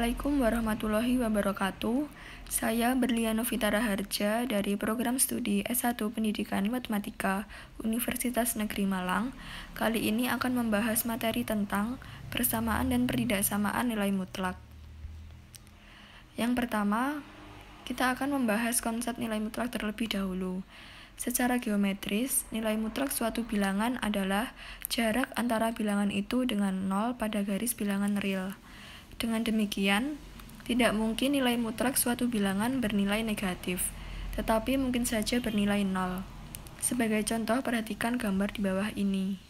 Assalamualaikum warahmatullahi wabarakatuh. Saya Berliana Novita Raharja dari Program Studi S1 Pendidikan Matematika Universitas Negeri Malang. Kali ini akan membahas materi tentang persamaan dan pertidaksamaan nilai mutlak. Yang pertama, kita akan membahas konsep nilai mutlak terlebih dahulu. Secara geometris, nilai mutlak suatu bilangan adalah jarak antara bilangan itu dengan 0 pada garis bilangan real. Dengan demikian, tidak mungkin nilai mutlak suatu bilangan bernilai negatif, tetapi mungkin saja bernilai 0. Sebagai contoh, perhatikan gambar di bawah ini.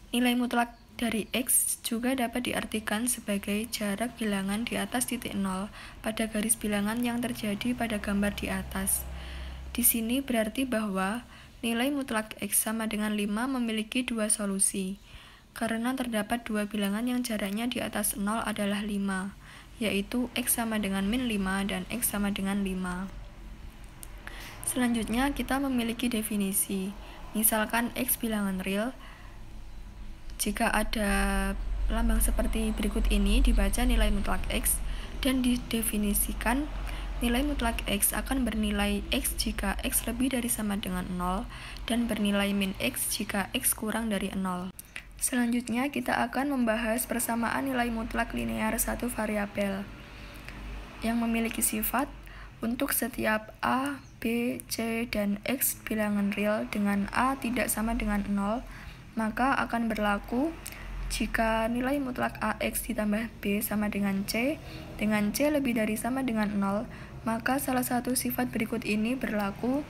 Nilai mutlak dari X juga dapat diartikan sebagai jarak bilangan di atas titik 0 pada garis bilangan yang terjadi pada gambar di atas. Di sini berarti bahwa nilai mutlak X sama dengan 5 memiliki dua solusi, karena terdapat dua bilangan yang jaraknya di atas 0 adalah 5, yaitu X sama dengan min 5 dan X sama dengan 5. Selanjutnya kita memiliki definisi. Misalkan X bilangan real, jika ada lambang seperti berikut ini dibaca nilai mutlak X dan didefinisikan nilai mutlak X akan bernilai X jika X lebih dari sama dengan 0 dan bernilai min X jika X kurang dari 0. Selanjutnya kita akan membahas persamaan nilai mutlak linear satu variabel yang memiliki sifat untuk setiap A, B, C, dan X bilangan real dengan A tidak sama dengan 0, maka akan berlaku jika nilai mutlak AX ditambah B sama dengan C lebih dari sama dengan 0, maka salah satu sifat berikut ini berlaku.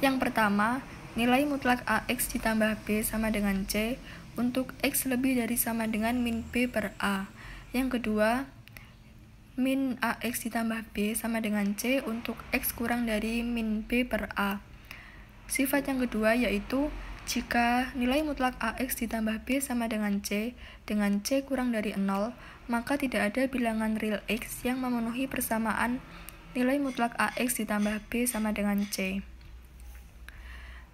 Yang pertama, nilai mutlak AX ditambah B sama dengan C untuk X lebih dari sama dengan min B per A. Yang kedua, min AX ditambah B sama dengan C untuk X kurang dari min B per A. Sifat yang kedua yaitu jika nilai mutlak AX ditambah B sama dengan C kurang dari 0, maka tidak ada bilangan real X yang memenuhi persamaan nilai mutlak AX ditambah B sama dengan C.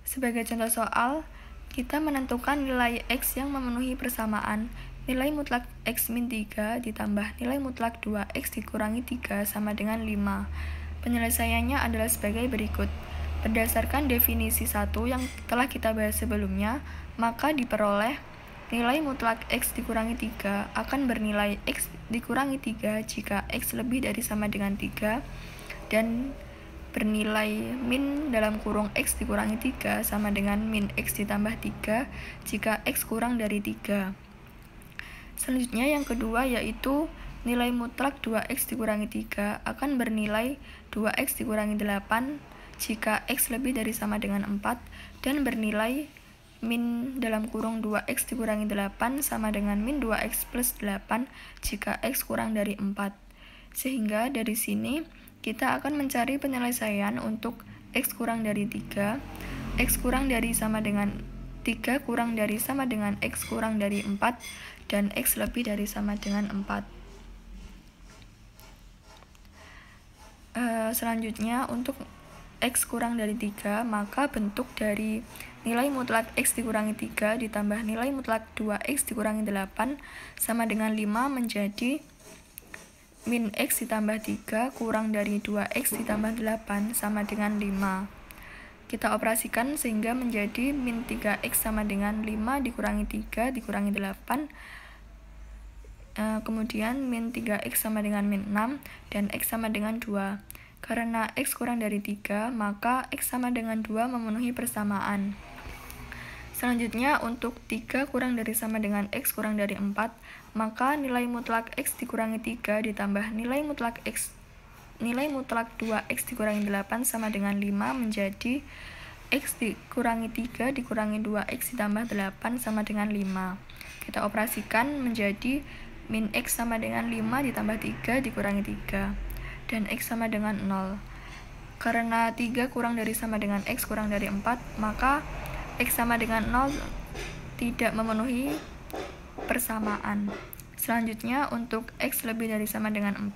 Sebagai contoh soal, kita menentukan nilai X yang memenuhi persamaan nilai mutlak X min 3 ditambah nilai mutlak 2X dikurangi 3 sama dengan 5. Penyelesaiannya adalah sebagai berikut. Berdasarkan definisi 1 yang telah kita bahas sebelumnya, maka diperoleh nilai mutlak X dikurangi 3 akan bernilai X dikurangi 3 jika X lebih dari sama dengan 3 dan bernilai min dalam kurung X dikurangi 3 sama dengan min X ditambah 3 jika X kurang dari 3. Selanjutnya yang kedua yaitu nilai mutlak 2X dikurangi 3 akan bernilai 2X dikurangi 8 jika X lebih dari sama dengan 4 dan bernilai min dalam kurung 2X dikurangi 8 sama dengan min 2X plus 8 jika X kurang dari 4. Sehingga dari sini kita akan mencari penyelesaian untuk X kurang dari 3, X kurang dari sama dengan 3 kurang dari sama dengan X kurang dari 4, dan X lebih dari sama dengan 4. Selanjutnya untuk X kurang dari 3, maka bentuk dari nilai mutlak X dikurangi 3 ditambah nilai mutlak 2X dikurangi 8 sama dengan 5 menjadi min X ditambah 3 kurang dari 2X ditambah 8 sama dengan 5. Kita operasikan sehingga menjadi min 3X sama dengan 5 dikurangi 3 dikurangi 8. Kemudian min 3X sama dengan min 6 dan X sama dengan 2. Karena X kurang dari 3, maka X sama dengan 2 memenuhi persamaan. Selanjutnya untuk 3 kurang dari sama dengan X kurang dari 4, maka nilai mutlak X dikurangi 3 ditambah nilai mutlak 2X dikurangi 8 sama dengan 5 menjadi X dikurangi 3 dikurangi 2X ditambah 8 sama dengan 5. Kita operasikan menjadi min X sama dengan 5 ditambah 3 dikurangi 3 dan X sama dengan 0. Karena 3 kurang dari sama dengan X kurang dari 4, maka X sama dengan 0 tidak memenuhi persamaan. Selanjutnya untuk X lebih dari sama dengan 4,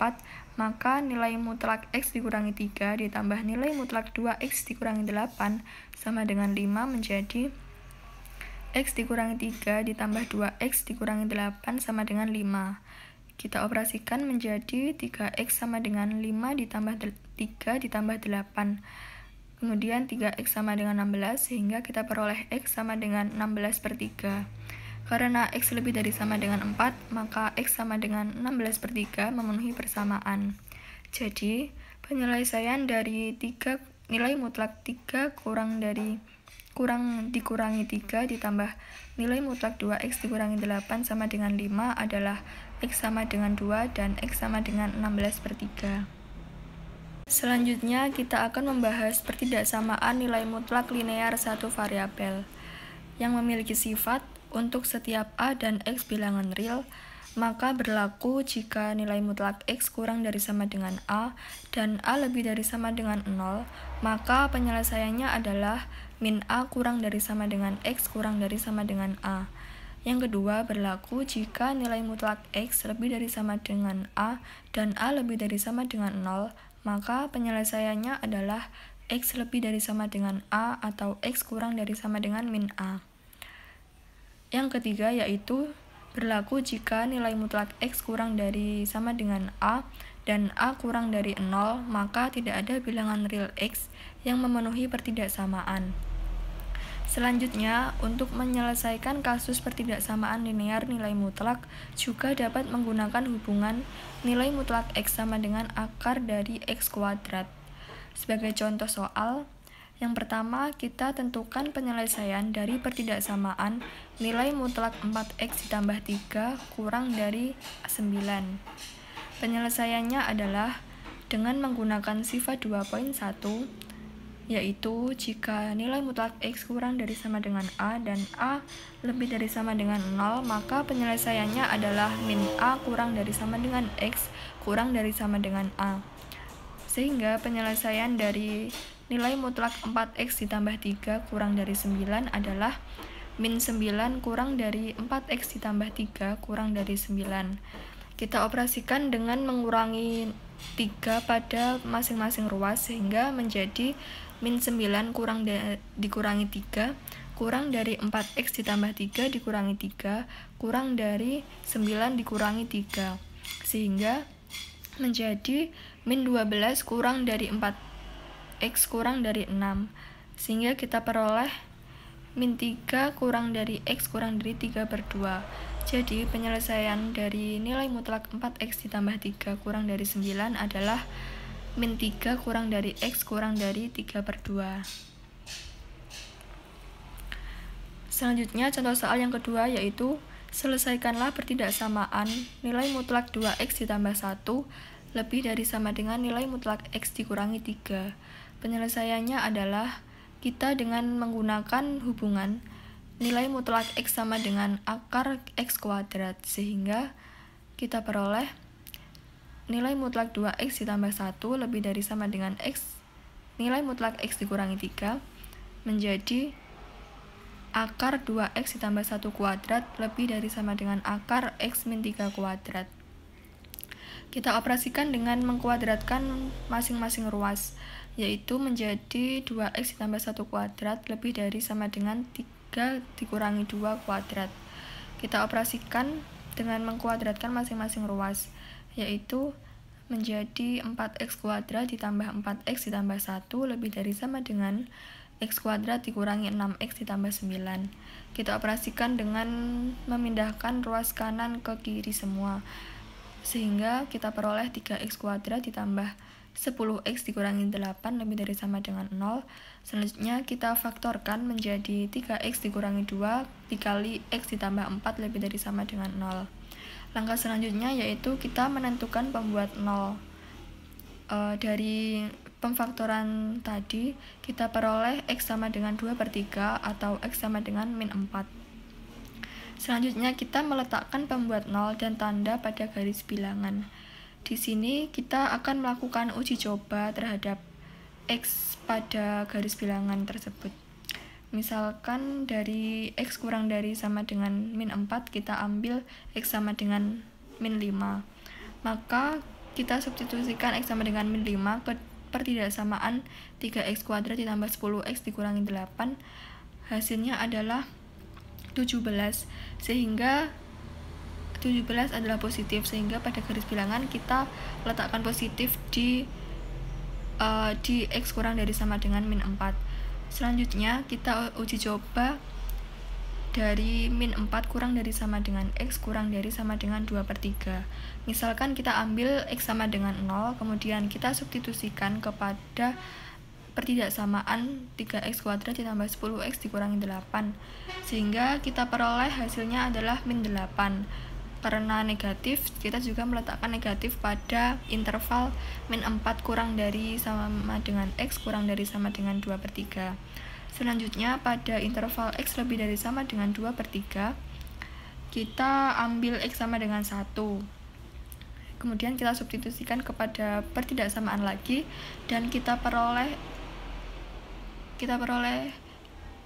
maka nilai mutlak X dikurangi 3 ditambah nilai mutlak 2X dikurangi 8 sama dengan 5 menjadi X dikurangi 3 ditambah 2X dikurangi 8 sama dengan 5. Kita operasikan menjadi 3x sama dengan 5 ditambah 3 ditambah 8. Kemudian 3x sama dengan 16, sehingga kita peroleh x sama dengan 16 per 3. Karena x lebih dari sama dengan 4, maka x sama dengan 16 per 3 memenuhi persamaan. Jadi, penyelesaian dari nilai mutlak 3 dikurangi 3 ditambah nilai mutlak 2x dikurangi 8 sama dengan 5 adalah x sama dengan 2 dan x sama dengan 16 per 3. Selanjutnya, kita akan membahas pertidaksamaan nilai mutlak linear satu variabel yang memiliki sifat untuk setiap a dan x bilangan real, maka berlaku jika nilai mutlak x kurang dari sama dengan a dan a lebih dari sama dengan 0, maka penyelesaiannya adalah min a kurang dari sama dengan x kurang dari sama dengan a. Yang kedua, berlaku jika nilai mutlak x lebih dari sama dengan a dan a lebih dari sama dengan 0, maka penyelesaiannya adalah x lebih dari sama dengan a atau x kurang dari sama dengan min a. Yang ketiga yaitu berlaku jika nilai mutlak x kurang dari sama dengan a dan a kurang dari 0, maka tidak ada bilangan real x yang memenuhi pertidaksamaan. Selanjutnya, untuk menyelesaikan kasus pertidaksamaan linear nilai mutlak juga dapat menggunakan hubungan nilai mutlak x sama dengan akar dari x kuadrat. Sebagai contoh soal, yang pertama kita tentukan penyelesaian dari pertidaksamaan nilai mutlak 4x ditambah 3 kurang dari 9. Penyelesaiannya adalah dengan menggunakan sifat 2.1, yaitu jika nilai mutlak x kurang dari sama dengan a dan a lebih dari sama dengan 0, maka penyelesaiannya adalah min a kurang dari sama dengan x kurang dari sama dengan a. Sehingga penyelesaian dari nilai mutlak 4x ditambah 3 kurang dari 9 adalah min 9 kurang dari 4x ditambah 3 kurang dari 9. Kita operasikan dengan mengurangi 3 pada masing-masing ruas sehingga menjadi min 9 dikurangi 3 kurang dari 4x ditambah 3 dikurangi 3 kurang dari 9 dikurangi 3, sehingga menjadi min 12 kurang dari 4x kurang dari 6, sehingga kita peroleh min 3 kurang dari x kurang dari 3 per 2. Jadi penyelesaian dari nilai mutlak 4x ditambah 3 kurang dari 9 adalah min 3 kurang dari x kurang dari 3 per 2. Selanjutnya contoh soal yang kedua yaitu selesaikanlah pertidaksamaan nilai mutlak 2x ditambah 1 lebih dari sama dengan nilai mutlak x dikurangi 3. Penyelesaiannya adalah kita dengan menggunakan hubungan nilai mutlak x sama dengan akar x kuadrat, sehingga kita peroleh nilai mutlak 2x ditambah 1 lebih dari sama dengan x, nilai mutlak x dikurangi 3, menjadi akar 2x ditambah 1 kuadrat lebih dari sama dengan akar x min 3 kuadrat. Kita operasikan dengan mengkuadratkan masing-masing ruas, yaitu menjadi 2x ditambah 1 kuadrat lebih dari sama dengan 3 dikurangi 2 kuadrat. Kita operasikan dengan mengkuadratkan masing-masing ruas, yaitu menjadi 4x kuadrat ditambah 4x ditambah 1 lebih dari sama dengan x kuadrat dikurangi 6x ditambah 9. Kita operasikan dengan memindahkan ruas kanan ke kiri semua, sehingga kita peroleh 3x kuadrat ditambah 10x dikurangi 8 lebih dari sama dengan 0. Selanjutnya kita faktorkan menjadi 3x dikurangi 2 dikali x ditambah 4 lebih dari sama dengan 0. Langkah selanjutnya yaitu kita menentukan pembuat 0. Dari pemfaktoran tadi kita peroleh x sama dengan 2 per 3 atau x sama dengan min 4. Selanjutnya kita meletakkan pembuat 0 dan tanda pada garis bilangan. Di sini kita akan melakukan uji coba terhadap x pada garis bilangan tersebut. Misalkan dari x kurang dari sama dengan min 4, kita ambil x sama dengan min 5. Maka kita substitusikan x sama dengan min 5 ke pertidaksamaan 3x kuadrat ditambah 10x dikurangi 8. Hasilnya adalah 17, sehingga 17 adalah positif, sehingga pada garis bilangan kita letakkan positif di X kurang dari sama dengan min 4. Selanjutnya kita uji coba dari min 4 kurang dari sama dengan X kurang dari sama dengan 2/3. Misalkan kita ambil X sama dengan 0, kemudian kita substitusikan kepada pertidaksamaan 3x kuadrat ditambah 10x dikurangi 8, sehingga kita peroleh hasilnya adalah min 8. Karena negatif, kita juga meletakkan negatif pada interval min 4 kurang dari sama dengan X kurang dari sama dengan 2/3. Selanjutnya pada interval X lebih dari sama dengan 2/3, kita ambil X sama dengan 1. Kemudian kita substitusikan kepada pertidaksamaan lagi, dan kita peroleh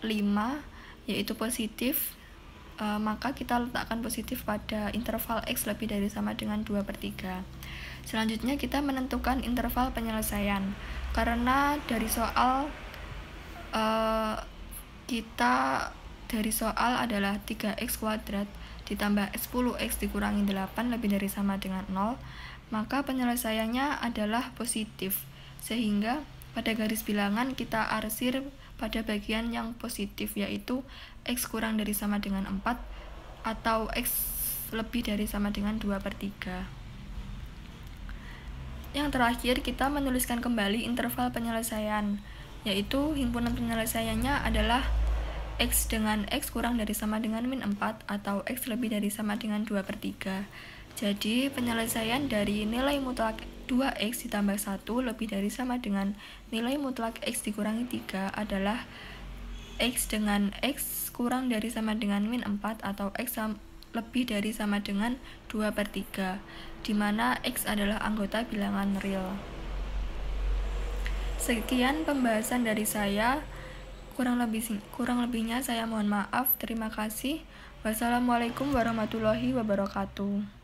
5, yaitu positif. Maka kita letakkan positif pada interval X lebih dari sama dengan 2/3. Selanjutnya kita menentukan interval penyelesaian. Karena dari soal adalah 3x kuadrat ditambah 10x dikurangi 8 lebih dari sama dengan 0, maka penyelesaiannya adalah positif, sehingga pada garis bilangan kita arsir pada bagian yang positif, yaitu X kurang dari sama dengan 4 atau X lebih dari sama dengan 2/3. Yang terakhir, kita menuliskan kembali interval penyelesaian, yaitu himpunan penyelesaiannya adalah X dengan X kurang dari sama dengan min 4 atau X lebih dari sama dengan 2/3. Jadi penyelesaian dari nilai mutlak 2x ditambah 1 lebih dari sama dengan nilai mutlak x dikurangi 3 adalah X dengan X kurang dari sama dengan min 4 atau X lebih dari sama dengan 2/3, di mana X adalah anggota bilangan real. Sekian pembahasan dari saya. Kurang lebihnya saya mohon maaf. Terima kasih. Wassalamualaikum warahmatullahi wabarakatuh.